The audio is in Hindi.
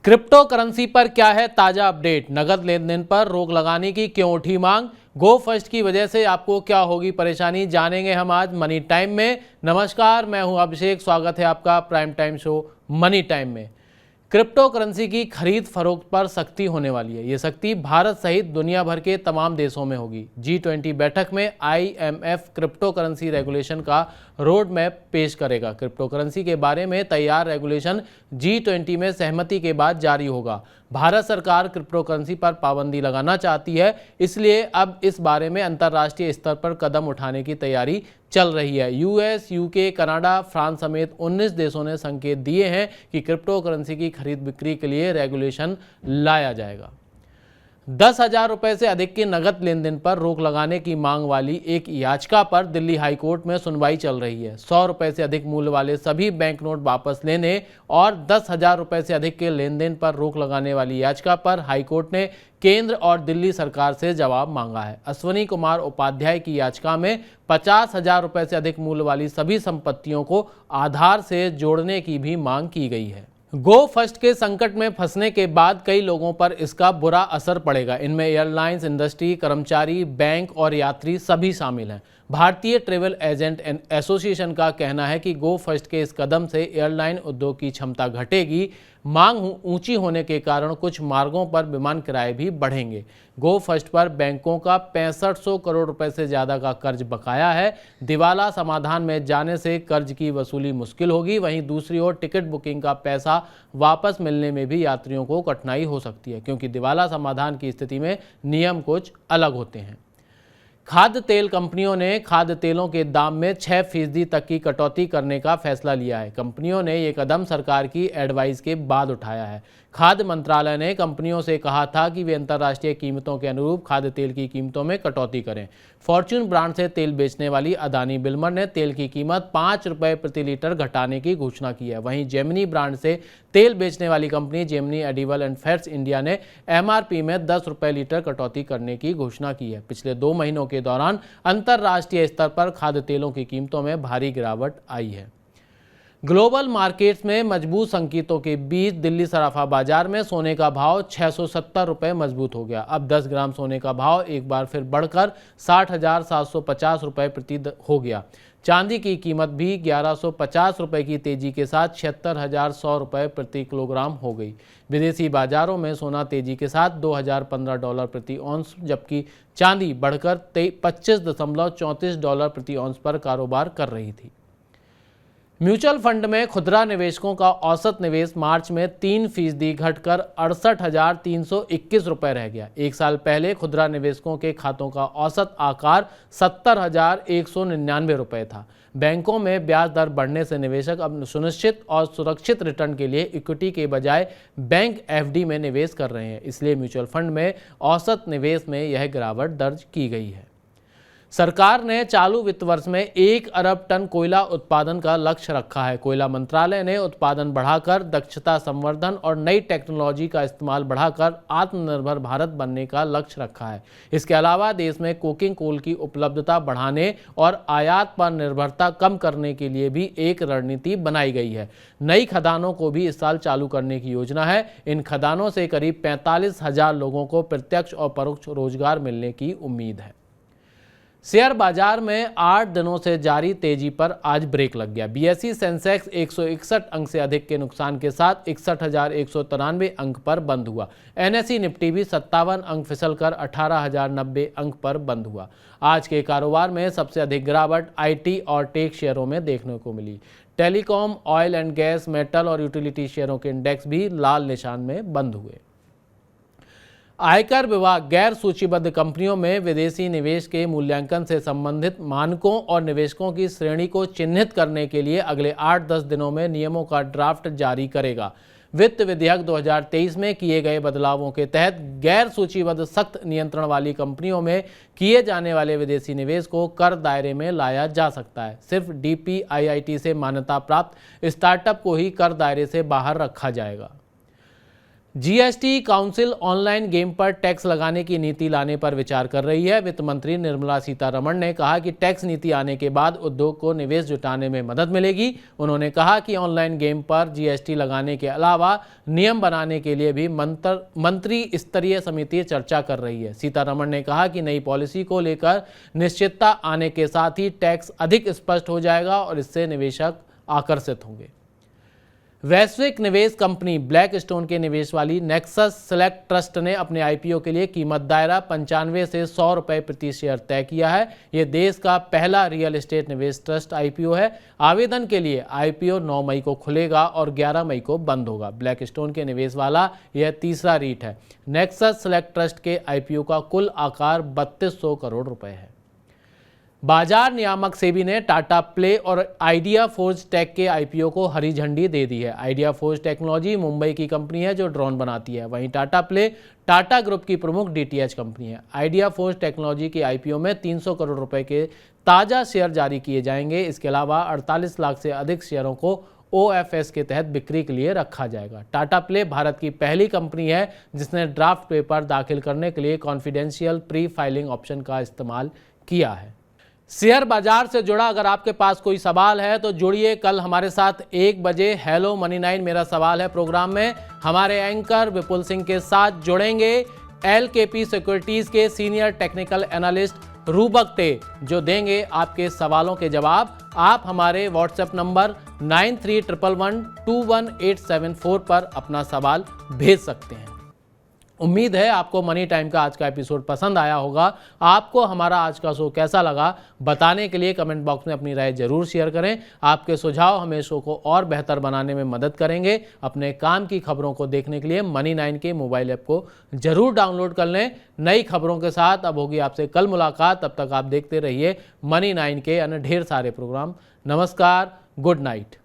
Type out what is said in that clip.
क्रिप्टो करेंसी पर क्या है ताजा अपडेट। नगद लेन देन पर रोक लगाने की क्यों उठी मांग। गो फर्स्ट की वजह से आपको क्या होगी परेशानी, जानेंगे हम आज मनी टाइम में। नमस्कार, मैं हूं अभिषेक, स्वागत है आपका prime time show money time में। क्रिप्टो करेंसी की खरीद फरोख्त पर सख्ती होने वाली है। ये सख्ती भारत सहित दुनिया भर के तमाम देशों में होगी। G20 बैठक में IMF क्रिप्टो करेंसी रेगुलेशन का रोड मैप पेश करेगा। क्रिप्टो करेंसी के बारे में तैयार रेगुलेशन G20 में सहमति के बाद जारी होगा। भारत सरकार क्रिप्टो करेंसी पर पाबंदी लगाना चाहती है, इसलिए अब इस बारे में अंतर्राष्ट्रीय स्तर पर कदम उठाने की तैयारी चल रही है। US, UK, कनाडा, फ्रांस समेत 19 देशों ने संकेत दिए हैं कि क्रिप्टो करेंसी की खरीद बिक्री के लिए रेगुलेशन लाया जाएगा। 10,000 रुपए से अधिक के नगद लेन देन पर रोक लगाने की मांग वाली एक याचिका पर दिल्ली हाईकोर्ट में सुनवाई चल रही है। 100 रुपए से अधिक मूल्य वाले सभी बैंक नोट वापस लेने और 10,000 रुपए से अधिक के लेन देन पर रोक लगाने वाली याचिका पर हाईकोर्ट ने केंद्र और दिल्ली सरकार से जवाब मांगा है। अश्वनी कुमार उपाध्याय की याचिका में 50,000 रुपए से अधिक मूल्य वाली सभी संपत्तियों को आधार से जोड़ने की भी मांग की गई है। गो फर्स्ट के संकट में फंसने के बाद कई लोगों पर इसका बुरा असर पड़ेगा। इनमें एयरलाइंस इंडस्ट्री, कर्मचारी, बैंक और यात्री सभी शामिल हैं। भारतीय ट्रैवल एजेंट एसोसिएशन का कहना है कि गो फर्स्ट के इस कदम से एयरलाइन उद्योग की क्षमता घटेगी। मांग ऊंची होने के कारण कुछ मार्गों पर विमान किराए भी बढ़ेंगे। गो फर्स्ट पर बैंकों का 6500 करोड़ रुपए से ज़्यादा का कर्ज बकाया है। दिवाला समाधान में जाने से कर्ज की वसूली मुश्किल होगी। वहीं दूसरी ओर टिकट बुकिंग का पैसा वापस मिलने में भी यात्रियों को कठिनाई हो सकती है, क्योंकि दिवाला समाधान की स्थिति में नियम कुछ अलग होते हैं। खाद्य तेल कंपनियों ने खाद्य तेलों के दाम में 6% तक की कटौती करने का फैसला लिया है। कंपनियों ने ये कदम सरकार की एडवाइस के बाद उठाया है। खाद्य मंत्रालय ने कंपनियों से कहा था कि वे अंतर्राष्ट्रीय कीमतों के अनुरूप खाद्य तेल की कीमतों में कटौती करें। फॉर्च्यून ब्रांड से तेल बेचने वाली अदानी बिल्मर ने तेल की कीमत 5 रुपये प्रति लीटर घटाने की घोषणा की है। वहीं जेमिनी ब्रांड से तेल बेचने वाली company Gemini edible and fats India ने MRP में 10 रुपये लीटर कटौती करने की घोषणा की है। पिछले 2 महीनों के दौरान अंतर्राष्ट्रीय स्तर पर खाद्य तेलों की कीमतों में भारी गिरावट आई है। ग्लोबल मार्केट्स में मजबूत संकेतों के बीच दिल्ली सराफा बाजार में सोने का भाव 670 रुपये मजबूत हो गया। अब 10 ग्राम सोने का भाव एक बार फिर बढ़कर 60,750 रुपये प्रति हो गया। चांदी की कीमत भी 1150 रुपये की तेजी के साथ 76,100 रुपये प्रति किलोग्राम हो गई। विदेशी बाजारों में सोना तेजी के साथ $2,015 प्रति औंस, जबकि चांदी बढ़कर $25.34 प्रति औंस पर कारोबार कर रही थी। म्यूचुअल फंड में खुदरा निवेशकों का औसत निवेश मार्च में 3% घटकर 68,321 रुपये रह गया। एक साल पहले खुदरा निवेशकों के खातों का औसत आकार 70,199 रुपये था। बैंकों में ब्याज दर बढ़ने से निवेशक अब सुनिश्चित और सुरक्षित रिटर्न के लिए इक्विटी के बजाय बैंक FD में निवेश कर रहे हैं। इसलिए म्यूचुअल फंड में औसत निवेश में यह गिरावट दर्ज की गई है। सरकार ने चालू वित्त वर्ष में 1 अरब टन कोयला उत्पादन का लक्ष्य रखा है। कोयला मंत्रालय ने उत्पादन बढ़ाकर दक्षता संवर्धन और नई टेक्नोलॉजी का इस्तेमाल बढ़ाकर आत्मनिर्भर भारत बनने का लक्ष्य रखा है। इसके अलावा देश में कोकिंग कोल की उपलब्धता बढ़ाने और आयात पर निर्भरता कम करने के लिए भी एक रणनीति बनाई गई है। नई खदानों को भी इस साल चालू करने की योजना है। इन खदानों से करीब 45,000 लोगों को प्रत्यक्ष और परोक्ष रोजगार मिलने की उम्मीद है। शेयर बाजार में 8 दिनों से जारी तेजी पर आज ब्रेक लग गया। BSE सेंसेक्स 161 अंक से अधिक के नुकसान के साथ 61,193 अंक पर बंद हुआ। NSE निफ्टी भी 57 अंक फिसलकर 18,090 अंक पर बंद हुआ। आज के कारोबार में सबसे अधिक गिरावट IT और टेक शेयरों में देखने को मिली। Telecom, oil and gas, metal और यूटिलिटी शेयरों के इंडेक्स भी लाल निशान में बंद हुए। आयकर विभाग गैर सूचीबद्ध कंपनियों में विदेशी निवेश के मूल्यांकन से संबंधित मानकों और निवेशकों की श्रेणी को चिन्हित करने के लिए अगले 8-10 दिनों में नियमों का ड्राफ्ट जारी करेगा। वित्त विधेयक 2023 में किए गए बदलावों के तहत गैर सूचीबद्ध सख्त नियंत्रण वाली कंपनियों में किए जाने वाले विदेशी निवेश को कर दायरे में लाया जा सकता है। सिर्फ DPIIT से मान्यता प्राप्त स्टार्टअप को ही कर दायरे से बाहर रखा जाएगा। जीएसटी काउंसिल ऑनलाइन गेम पर टैक्स लगाने की नीति लाने पर विचार कर रही है। वित्त मंत्री निर्मला सीतारमण ने कहा कि टैक्स नीति आने के बाद उद्योग को निवेश जुटाने में मदद मिलेगी। उन्होंने कहा कि ऑनलाइन गेम पर जीएसटी लगाने के अलावा नियम बनाने के लिए भी मंत्री स्तरीय समिति चर्चा कर रही है। सीतारमण ने कहा कि नई पॉलिसी को लेकर निश्चितता आने के साथ ही टैक्स अधिक स्पष्ट हो जाएगा और इससे निवेशक आकर्षित होंगे। वैश्विक निवेश कंपनी ब्लैकस्टोन के निवेश वाली नेक्सस सेलेक्ट ट्रस्ट ने अपने आईपीओ के लिए कीमत दायरा 95 से 100 रुपये प्रति शेयर तय किया है। यह देश का पहला रियल एस्टेट निवेश ट्रस्ट आईपीओ है। आवेदन के लिए आईपीओ 9 मई को खुलेगा और 11 मई को बंद होगा। ब्लैकस्टोन के निवेश वाला यह तीसरा रीट है। नेक्सस सेलेक्ट ट्रस्ट के आईपीओ का कुल आकार 3200 करोड़ रुपए है। बाजार नियामक सेबी ने टाटा प्ले और आइडिया फोर्ज टेक के आईपीओ को हरी झंडी दे दी है। आइडिया फोर्ज टेक्नोलॉजी मुंबई की कंपनी है जो ड्रोन बनाती है। वहीं टाटा प्ले टाटा ग्रुप की प्रमुख डीटीएच कंपनी है। आइडिया फोर्ज टेक्नोलॉजी के आईपीओ में 300 करोड़ रुपए के ताज़ा शेयर जारी किए जाएंगे। इसके अलावा 48 लाख से अधिक शेयरों को ओएफएस के तहत बिक्री के लिए रखा जाएगा। टाटा प्ले भारत की पहली कंपनी है जिसने ड्राफ्ट पेपर दाखिल करने के लिए कॉन्फिडेंशियल प्री फाइलिंग ऑप्शन का इस्तेमाल किया है। शेयर बाजार से जुड़ा अगर आपके पास कोई सवाल है तो जुड़िए कल हमारे साथ 1 बजे हेलो मनी 9 मेरा सवाल है प्रोग्राम में। हमारे एंकर विपुल सिंह के साथ जुड़ेंगे एलकेपी सिक्योरिटीज के सीनियर टेक्निकल एनालिस्ट रूबक टे जो देंगे आपके सवालों के जवाब। आप हमारे व्हाट्सएप नंबर 9311121874 पर अपना सवाल भेज सकते हैं। उम्मीद है आपको मनी टाइम का आज का एपिसोड पसंद आया होगा। आपको हमारा आज का शो कैसा लगा बताने के लिए कमेंट बॉक्स में अपनी राय जरूर शेयर करें। आपके सुझाव हमें शो को और बेहतर बनाने में मदद करेंगे। अपने काम की खबरों को देखने के लिए मनी 9 के मोबाइल ऐप को जरूर डाउनलोड कर लें। नई खबरों के साथ अब होगी आपसे कल मुलाकात। तब तक आप देखते रहिए मनी 9 के अन्य ढेर सारे प्रोग्राम। नमस्कार, गुड नाइट।